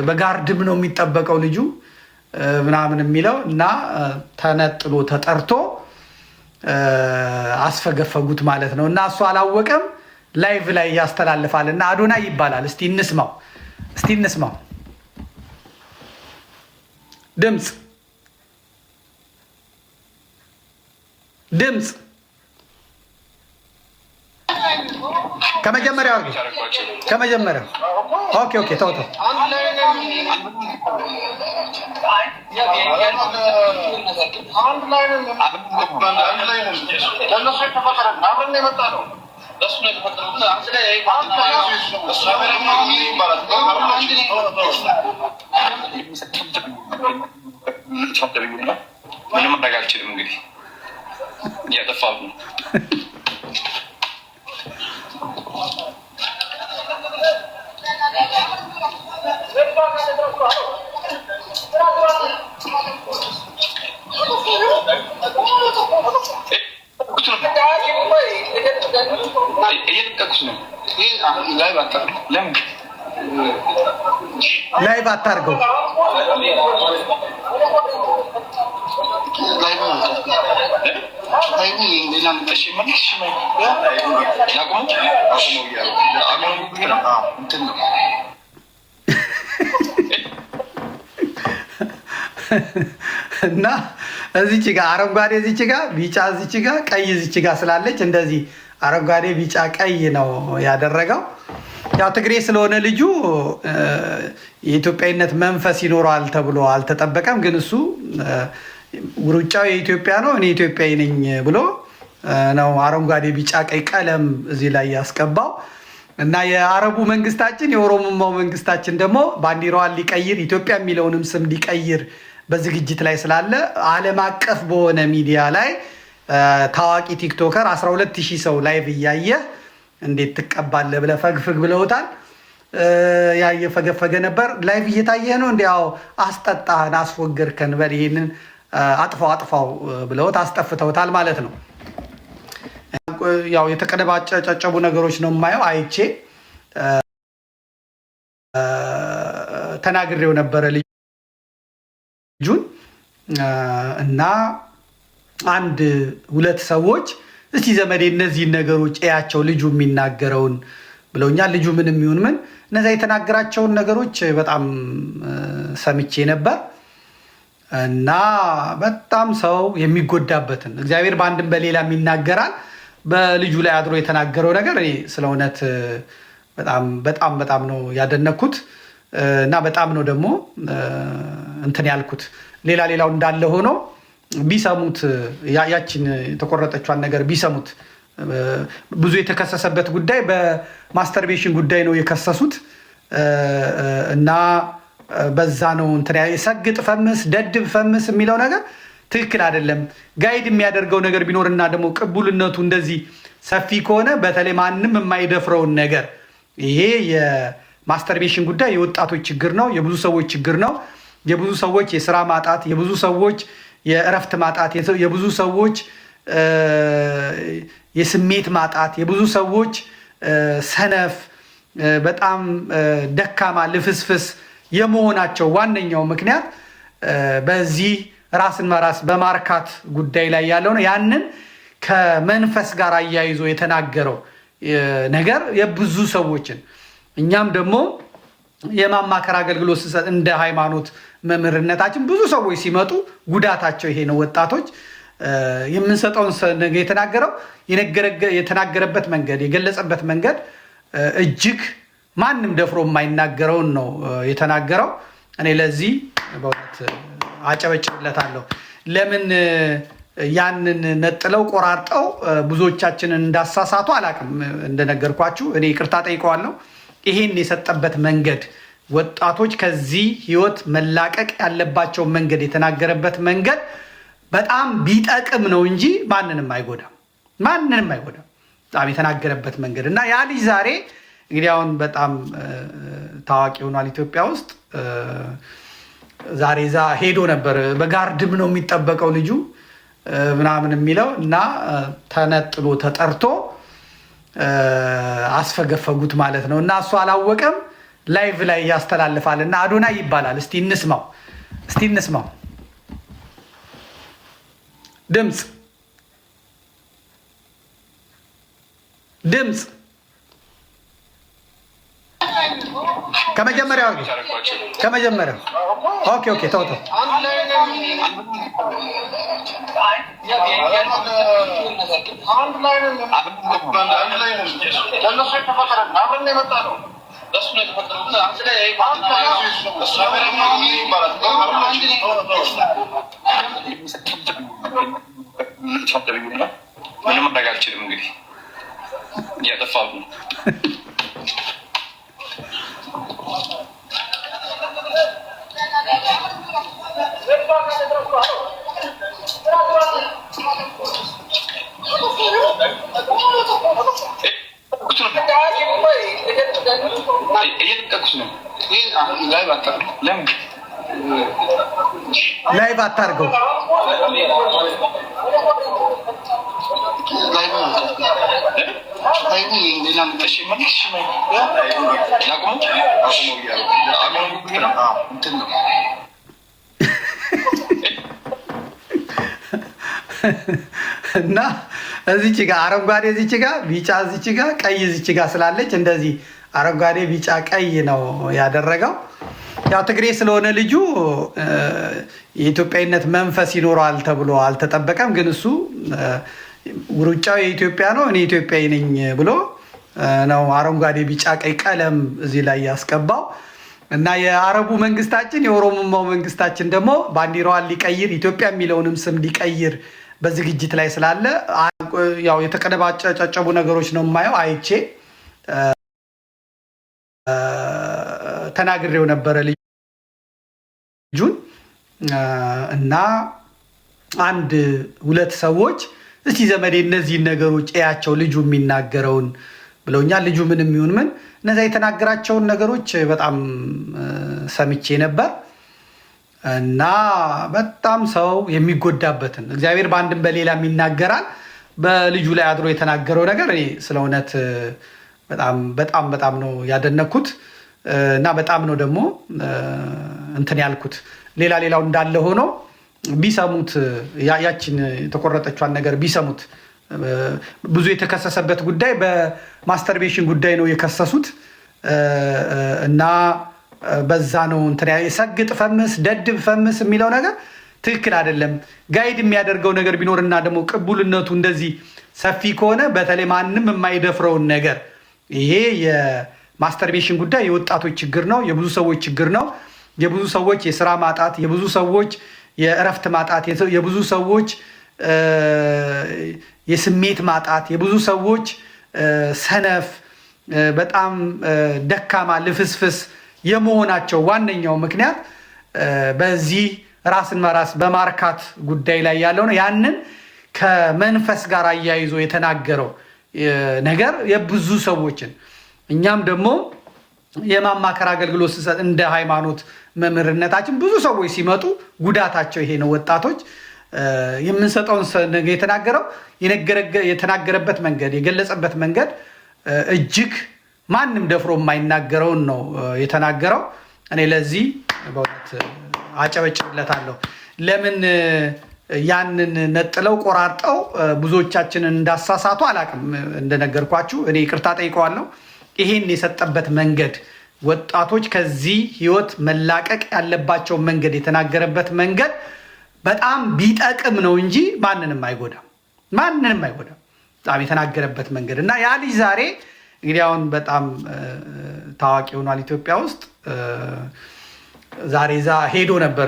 በጋርድም ነው የሚጠበቀው ልጁ ምናምን የሚለው እና ተነጥሎ ተጠርቶ አስፈገፈጉት ማለት ነው። እና እሱ አላወቀም ላይቭ ላይ ያስተላልፋል እና አዶናይ ይባላል። እስቲ እንስማው ድምጽ ከመጀመሪያው ኦኬ ተው ምንም ማድረግ አልችልም። እንግዲህ እያጠፋሁ ነው። ላይቭ አታርገው። እና እዚች ጋር አረንጓዴ እዚች ጋር ቢጫ እዚች ጋር ቀይ እዚች ጋር ስላለች እንደዚህ አረንጓዴ ቢጫ ቀይ ነው ያደረገው። ያው ትግሬ ስለሆነ ልጁ የኢትዮጵያዊነት መንፈስ ይኖረዋል ተብሎ አልተጠበቀም። ግን እሱ ሩጫው የኢትዮጵያ ነው እኔ ኢትዮጵያዊ ነኝ ብሎ ነው አረንጓዴ ቢጫ ቀይ ቀለም እዚህ ላይ ያስቀባው። እና የአረቡ መንግስታችን የኦሮሞማው መንግስታችን ደግሞ ባንዲራዋን ሊቀይር ኢትዮጵያ የሚለውንም ስም ሊቀይር በዝግጅት ላይ ስላለ ዓለም አቀፍ በሆነ ሚዲያ ላይ ታዋቂ ቲክቶከር 12000 ሰው ላይቭ እያየ እንዴት ትቀባለህ ብለህ ፈግፍግ ብለውታል። ያየ ፈገፈገ ነበር። ላይቭ እየታየ ነው እንዲያው አስጠጣህን አስወገርከን በል ይሄንን አጥፋው ብለውት አስጠፍተውታል ማለት ነው። ያው የተቀደባጨጨቡ ነገሮች ነው የማየው። አይቼ ተናግሬው ነበረ ልጁን እና አንድ ሁለት ሰዎች እስቲ ዘመዴ እነዚህን ነገሮች እያቸው ልጁ የሚናገረውን ብለውኛል። ልጁ ምንም ይሁን ምን እነዚያ የተናገራቸውን ነገሮች በጣም ሰምቼ ነበር እና በጣም ሰው የሚጎዳበትን እግዚአብሔር በአንድም በሌላም ይናገራል። በልጁ ላይ አድሮ የተናገረው ነገር እኔ ስለ እውነት በጣም ነው ያደነኩት እና በጣም ነው ደግሞ እንትን ያልኩት። ሌላው እንዳለ ሆኖ ቢሰሙት ያችን የተቆረጠችዋን ነገር ቢሰሙት ብዙ የተከሰሰበት ጉዳይ በማስተርቤሽን ጉዳይ ነው የከሰሱት እና በዛ ነው እንትን ሰግጥ ፈምስ ደድብ ፈምስ የሚለው ነገር ትክክል አይደለም። ጋይድ የሚያደርገው ነገር ቢኖርና ደግሞ ቅቡልነቱ እንደዚህ ሰፊ ከሆነ በተለይ ማንም የማይደፍረውን ነገር ይሄ የማስተርቤሽን ጉዳይ የወጣቶች ችግር ነው፣ የብዙ ሰዎች ችግር ነው። የብዙ ሰዎች የስራ ማጣት፣ የብዙ ሰዎች የእረፍት ማጣት፣ የብዙ ሰዎች የስሜት ማጣት፣ የብዙ ሰዎች ሰነፍ በጣም ደካማ ልፍስፍስ የመሆናቸው ዋነኛው ምክንያት በዚህ ራስን በራስ በማርካት ጉዳይ ላይ ያለው ነው። ያንን ከመንፈስ ጋር አያይዞ የተናገረው ነገር የብዙ ሰዎችን እኛም ደግሞ የማማከር አገልግሎት እንደ ሃይማኖት መምህርነታችን ብዙ ሰዎች ሲመጡ ጉዳታቸው ይሄ ነው። ወጣቶች የምንሰጠውን የተናገረው የተናገረበት መንገድ የገለጸበት መንገድ እጅግ ማንም ደፍሮ የማይናገረውን ነው የተናገረው። እኔ ለዚህ በእውነት አጨበጭብለታለሁ። ለምን ያንን ነጥለው ቆራርጠው ብዙዎቻችንን እንዳሳሳቱ አላውቅም። እንደነገርኳችሁ እኔ ይቅርታ ጠይቀዋለሁ። ይሄን የሰጠበት መንገድ ወጣቶች ከዚህ ህይወት መላቀቅ ያለባቸው መንገድ የተናገረበት መንገድ በጣም ቢጠቅም ነው እንጂ ማንንም አይጎዳም። በጣም የተናገረበት መንገድ እና ያ ልጅ ዛሬ እንግዲህ አሁን በጣም ታዋቂ ሆኗል ኢትዮጵያ ውስጥ። ዛሬ ሄዶ ነበር። በጋርድም ነው የሚጠበቀው ልጁ ምናምን የሚለው እና ተነጥሎ ተጠርቶ አስፈገፈጉት ማለት ነው። እና እሱ አላወቀም ላይቭ ላይ ያስተላልፋል እና አዶናይ ይባላል። እስቲ እንስማው ድምፅ ከመጀመሪያው ኦኬ ተው ምንም ማድረግ አልችልም። እንግዲህ እያጠፋሁ ነው። ላይቭ አታርገው። እና እዚች ጋር አረንጓዴ እዚች ጋር ቢጫ እዚች ጋር ቀይ እዚች ጋር ስላለች እንደዚህ አረንጓዴ ቢጫ ቀይ ነው ያደረገው። ያው ትግሬ ስለሆነ ልጁ የኢትዮጵያዊነት መንፈስ ይኖረዋል ተብሎ አልተጠበቀም። ግን እሱ ውርጫው የኢትዮጵያ ነው እኔ ኢትዮጵያዊ ነኝ ብሎ ነው አረንጓዴ ቢጫ ቀይ ቀለም እዚህ ላይ ያስቀባው። እና የአረቡ መንግስታችን የኦሮሞማው መንግስታችን ደግሞ ባንዲራዋን ሊቀይር ኢትዮጵያ የሚለውንም ስም ሊቀይር በዝግጅት ላይ ስላለ ያው የተቀነባጨቡ ነገሮች ነው የማየው። አይቼ ተናግሬው ነበረ ልጁን እና አንድ ሁለት ሰዎች እስቲ ዘመዴ እነዚህን ነገሮች እያቸው ልጁ የሚናገረውን ብለውኛል። ልጁ ምንም ይሁን ምን እነዛ የተናገራቸውን ነገሮች በጣም ሰምቼ ነበር እና በጣም ሰው የሚጎዳበትን እግዚአብሔር በአንድም በሌላም ይናገራል። በልጁ ላይ አድሮ የተናገረው ነገር እኔ ስለ እውነት በጣም ነው ያደነኩት እና በጣም ነው ደግሞ እንትን ያልኩት። ሌላው እንዳለ ሆኖ ቢሰሙት ያችን የተቆረጠቿን ነገር ቢሰሙት ብዙ የተከሰሰበት ጉዳይ በማስተርቤሽን ጉዳይ ነው የከሰሱት እና በዛ ነው እንትን ሰግጥ ፈምስ ደድብ ፈምስ የሚለው ነገር ትክክል አይደለም። ጋይድ የሚያደርገው ነገር ቢኖርና ደግሞ ቅቡልነቱ እንደዚህ ሰፊ ከሆነ በተለይ ማንም የማይደፍረውን ነገር ይሄ የማስተርቤሽን ጉዳይ የወጣቶች ችግር ነው፣ የብዙ ሰዎች ችግር ነው። የብዙ ሰዎች የስራ ማጣት፣ የብዙ ሰዎች የእረፍት ማጣት፣ የብዙ ሰዎች የስሜት ማጣት፣ የብዙ ሰዎች ሰነፍ በጣም ደካማ ልፍስፍስ የመሆናቸው ዋነኛው ምክንያት በዚህ ራስን በራስ በማርካት ጉዳይ ላይ ያለው ነው። ያንን ከመንፈስ ጋር አያይዞ የተናገረው ነገር የብዙ ሰዎችን እኛም ደግሞ የማማከር አገልግሎት ሲሰጥ እንደ ሃይማኖት መምህርነታችን ብዙ ሰዎች ሲመጡ ጉዳታቸው ይሄ ነው። ወጣቶች የምንሰጠውን የተናገረው የተናገረበት መንገድ የገለጸበት መንገድ እጅግ ማንም ደፍሮ የማይናገረውን ነው የተናገረው። እኔ ለዚህ በእውነት አጨበጭብለታለሁ። ለምን ያንን ነጥለው ቆራርጠው ብዙዎቻችንን እንዳሳሳቱ አላውቅም። እንደነገርኳችሁ እኔ ይቅርታ ጠይቀዋለሁ። ይሄን የሰጠበት መንገድ ወጣቶች ከዚህ ህይወት መላቀቅ ያለባቸው መንገድ የተናገረበት መንገድ በጣም ቢጠቅም ነው እንጂ ማንንም አይጎዳም። በጣም የተናገረበት መንገድ እና ያ ልጅ ዛሬ እንግዲህ አሁን በጣም ታዋቂ ሆኗል ኢትዮጵያ ውስጥ። ዛሬ ሄዶ ነበር